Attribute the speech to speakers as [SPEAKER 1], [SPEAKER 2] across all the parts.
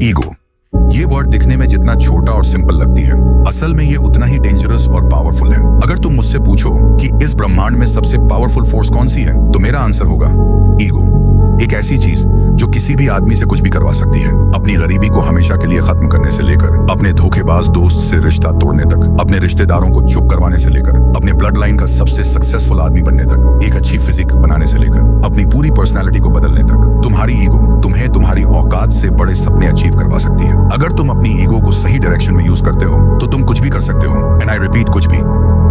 [SPEAKER 1] Ego, ये word दिखने में जितना छोटा और सिंपल लगती है, असल में ये उतना ही डेंजरस और पावरफुल है। अगर तुम मुझसे पूछो कि इस ब्रह्मांड में सबसे पावरफुल फोर्स कौन सी है, तो मेरा आंसर होगा ईगो। एक ऐसी चीज जो किसी भी आदमी से कुछ भी करवा सकती है, अपनी गरीबी को हमेशा के लिए खत्म करने से लेकर अपने धोखेबाज दोस्त से रिश्ता तोड़ने तक, अपने रिश्तेदारों को चुप करवाने से लेकर अपने ब्लड लाइन का सबसे सक्सेसफुल आदमी बनने तक, एक अच्छी फिजिक बनाने से लेकर अपनी पूरी पर्सनैलिटी को बदलने तक, तुम्हारी ईगो तुम्हें तुम्हारी औकात से बड़े सपने अचीव करवा सकती है। अगर तुम अपनी ईगो को सही डायरेक्शन में यूज करते हो तो तुम कुछ भी कर सकते हो, एंड आई रिपीट, कुछ भी,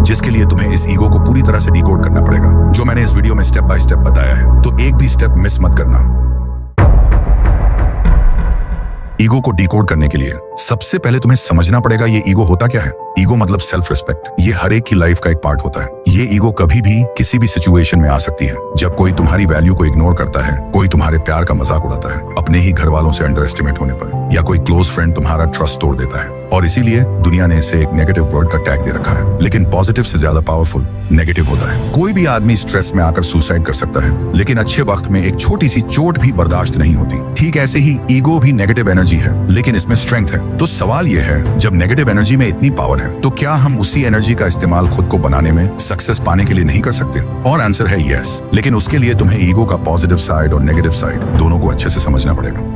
[SPEAKER 1] जिसके लिए तुम्हें इस ईगो को पूरी तरह से डिकोड करना पड़ेगा, जो मैंने इस वीडियो में स्टेप बाय स्टेप बताया है। तो एक भी स्टेप मिस मत करना। ईगो को डिकोड करने के लिए सबसे पहले तुम्हें समझना पड़ेगा ये ईगो होता क्या है। ईगो मतलब सेल्फ रिस्पेक्ट। ये हर एक की लाइफ का एक पार्ट होता है। ये ईगो कभी भी किसी भी सिचुएशन में आ सकती है। जब कोई तुम्हारी वैल्यू को इग्नोर करता है, कोई तुम्हारे प्यार का मजाक उड़ाता है, अपने ही घर वालों से अंडर एस्टिमेट होने पर, या कोई क्लोज फ्रेंड तुम्हारा ट्रस्ट तोड़ देता है, और इसीलिए दुनिया ने इसे एक नेगेटिव वर्ड का टैग दे रखा है। लेकिन पॉजिटिव से ज्यादा पावरफुल नेगेटिव होता है। कोई भी आदमी स्ट्रेस में आकर सुसाइड कर सकता है, लेकिन अच्छे वक्त में एक छोटी सी चोट भी बर्दाश्त नहीं होती। ठीक ऐसे ही ईगो भी नेगेटिव एनर्जी है, लेकिन इसमें स्ट्रेंथ है। तो सवाल यह है, जब नेगेटिव एनर्जी में इतनी पावर है, तो क्या हम उसी एनर्जी का इस्तेमाल खुद को बनाने में, सक्सेस पाने के लिए नहीं कर सकते? और आंसर है यस, लेकिन उसके लिए तुम्हें ईगो का पॉजिटिव साइड और नेगेटिव साइड दोनों को अच्छे से समझना पड़ेगा।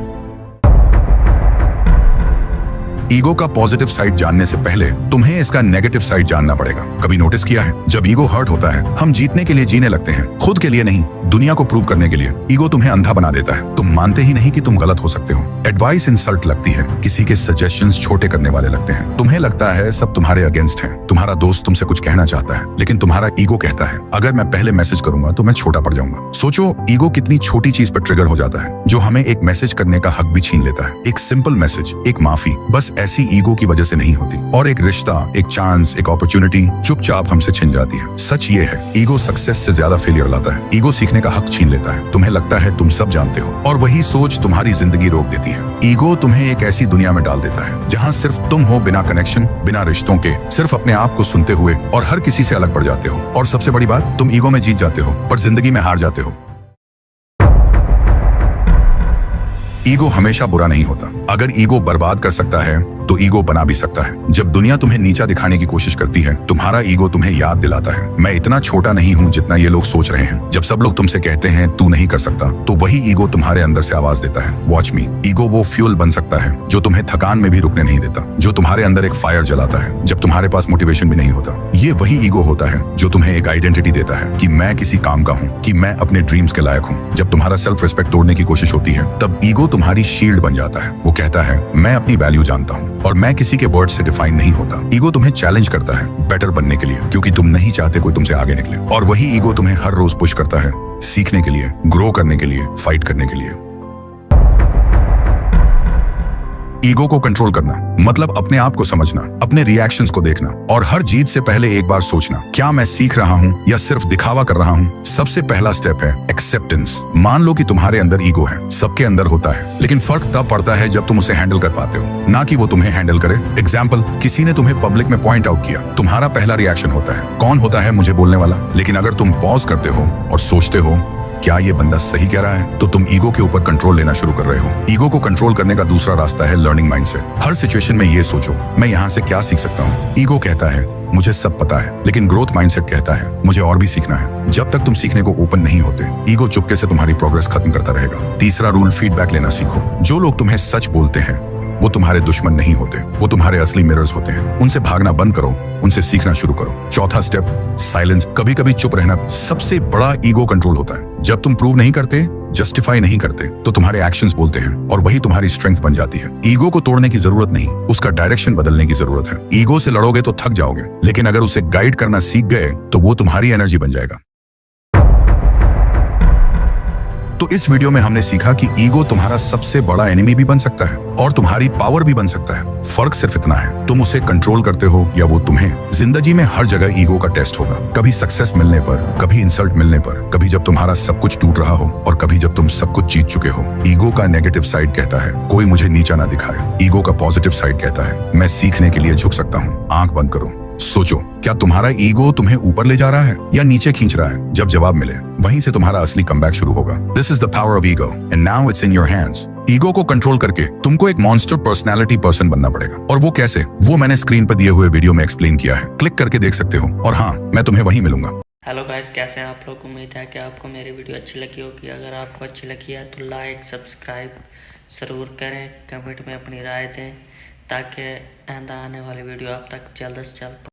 [SPEAKER 1] ईगो का पॉजिटिव साइड जानने से पहले तुम्हें इसका नेगेटिव साइड जानना पड़ेगा। कभी नोटिस किया है, जब ईगो हर्ट होता है, हम जीतने के लिए जीने लगते हैं, खुद के लिए नहीं, दुनिया को प्रूव करने के लिए। ईगो तुम्हें अंधा बना देता है। तुम मानते ही नहीं कि तुम गलत हो सकते हो। एडवाइस इंसल्ट लगती है, किसी के सजेशंस छोटे करने वाले लगते हैं। तुम्हें लगता है सब तुम्हारे अगेंस्ट हैं। तुम्हारा दोस्त तुमसे कुछ कहना चाहता है, लेकिन तुम्हारा ईगो कहता है अगर मैं पहले मैसेज करूंगा तो मैं छोटा पड़ जाऊंगा। सोचो, ईगो कितनी छोटी चीज पर ट्रिगर हो जाता है, जो हमें एक मैसेज करने का हक भी छीन लेता है। एक सिंपल मैसेज, एक माफी, बस ऐसी ईगो की वजह से नहीं होती, और एक रिश्ता, एक चांस, एक अपॉर्चुनिटी चुपचाप हमसे छिन जाती है। सच ये है, ईगो सक्सेस से ज्यादा फेलियर लाता है। ईगो सीखने का हक छीन लेता है। तुम्हें लगता है तुम सब जानते हो, और वही सोच तुम्हारी जिंदगी रोक देती है। ईगो तुम्हें एक ऐसी दुनिया में डाल देता है जहां सिर्फ तुम हो, बिना कनेक्शन, बिना रिश्तों के, सिर्फ अपने आप को सुनते हुए, और हर किसी से अलग पड़ जाते हो। और सबसे बड़ी बात, तुम ईगो में जीत जाते हो पर जिंदगी में हार जाते हो। ईगो हमेशा बुरा नहीं होता। अगर ईगो बर्बाद कर सकता है तो ईगो बना भी सकता है। जब दुनिया तुम्हें नीचा दिखाने की कोशिश करती है, तुम्हारा ईगो तुम्हें याद दिलाता है, मैं इतना छोटा नहीं हूँ जितना ये लोग सोच रहे हैं। जब सब लोग तुमसे कहते हैं तू नहीं कर सकता, तो वही ईगो तुम्हारे अंदर से आवाज देता है, वॉच मी। ईगो वो फ्यूल बन सकता है जो तुम्हें थकान में भी रुकने नहीं देता, जो तुम्हारे अंदर एक फायर जलाता है जब तुम्हारे पास मोटिवेशन भी नहीं होता। ये वही ईगो होता है जो तुम्हें एक आइडेंटिटी देता है कि मैं किसी काम का हूँ, कि मैं अपने ड्रीम्स के लायक हूँ। जब तुम्हारा सेल्फ रिस्पेक्ट तोड़ने की कोशिश होती है, तब ईगो तुम्हारी शील्ड बन जाता है। वो कहता है मैं अपनी वैल्यू जानता हूँ, और मैं किसी के वर्ड से डिफाइन नहीं होता। ईगो तुम्हें चैलेंज करता है बेटर बनने के लिए, क्योंकि तुम नहीं चाहते कोई तुमसे आगे निकले। और वही ईगो तुम्हें हर रोज पुश करता है, सीखने के लिए, ग्रो करने के लिए, फाइट करने के लिए। ईगो को कंट्रोल करना मतलब अपने आप को समझना, अपने रिएक्शंस को देखना, और हर जीत से पहले एक बार सोचना, क्या मैं सीख रहा हूँ या सिर्फ दिखावा कर रहा हूँ। सबसे पहला स्टेप है एक्सेप्टेंस। मान लो कि तुम्हारे अंदर ईगो है, सबके अंदर होता है, लेकिन फर्क तब पड़ता है जब तुम उसे हैंडल कर पाते हो, ना कि वो तुम्हें हैंडल करे। एग्जाम्पल, किसी ने तुम्हें पब्लिक में पॉइंट आउट किया, तुम्हारा पहला रिएक्शन होता है, कौन होता है मुझे बोलने वाला। लेकिन अगर तुम पॉज करते हो और सोचते हो क्या ये बंदा सही कह रहा है, तो तुम ईगो के ऊपर कंट्रोल लेना शुरू कर रहे हो। ईगो को कंट्रोल करने का दूसरा रास्ता है लर्निंग माइंडसेट। हर सिचुएशन में ये सोचो, मैं यहाँ से क्या सीख सकता हूँ। ईगो कहता है मुझे सब पता है, लेकिन ग्रोथ माइंडसेट कहता है मुझे और भी सीखना है। जब तक तुम सीखने को ओपन नहीं होते, ईगो चुपके से तुम्हारी प्रोग्रेस खत्म करता रहेगा। तीसरा रूल, फीडबैक लेना सीखो। जो लोग तुम्हें सच बोलते हैं वो तुम्हारे दुश्मन नहीं होते, वो तुम्हारे असली मिरर्स होते हैं। उनसे भागना बंद करो, उनसे सीखना शुरू करो। चौथा स्टेप, साइलेंस। कभी कभी चुप रहना सबसे बड़ा ईगो कंट्रोल होता है। जब तुम प्रूव नहीं करते, जस्टिफाई नहीं करते, तो तुम्हारे एक्शंस बोलते हैं, और वही तुम्हारी स्ट्रेंथ बन जाती है। ईगो को तोड़ने की जरूरत नहीं, उसका डायरेक्शन बदलने की जरूरत है। ईगो से लड़ोगे तो थक जाओगे, लेकिन अगर उसे गाइड करना सीख गए तो वो तुम्हारी एनर्जी बन जाएगा। तो इस वीडियो में हमने सीखा कि ईगो तुम्हारा सबसे बड़ा एनिमी भी बन सकता है, और तुम्हारी पावर भी बन सकता है। फर्क सिर्फ इतना है, तुम उसे कंट्रोल करते हो या वो तुम्हें। जिंदगी में हर जगह ईगो का टेस्ट होगा, कभी सक्सेस मिलने पर, कभी इंसल्ट मिलने पर, कभी जब तुम्हारा सब कुछ टूट रहा हो, और कभी जब तुम सब कुछ जीत चुके हो। ईगो का नेगेटिव साइड कहता है कोई मुझे नीचा ना दिखाए। ईगो का पॉजिटिव साइड कहता है मैं सीखने के लिए झुक सकता हूँ। आंख बंद करो, सोचो, क्या तुम्हारा ईगो तुम्हें ऊपर ले जा रहा है या नीचे खींच रहा है? जब जवाब मिले, वहीं से तुम्हारा असली कमबैक शुरू होगा। This is the power of ego, and now it's in your hands. Ego को कंट्रोल करके तुमको एक मॉन्स्टर पर्सनैलिटी पर्सन बनना पड़ेगा। और वो कैसे, वो मैंने स्क्रीन पर दिए हुए वीडियो में एक्सप्लेन किया है, क्लिक करके देख सकते हो। और हाँ, मैं तुम्हें वहीं मिलूंगा।
[SPEAKER 2] हेलो गाइस, कैसे हैं आप लोग। उम्मीद है कि आपको मेरी वीडियो अच्छी लगी होगी। अगर आपको अच्छी लगी है तो लाइक सब्सक्राइब ज़रूर करें, कमेंट में अपनी राय दें ताकि आने वाली वीडियो आप तक जल्द से जल्द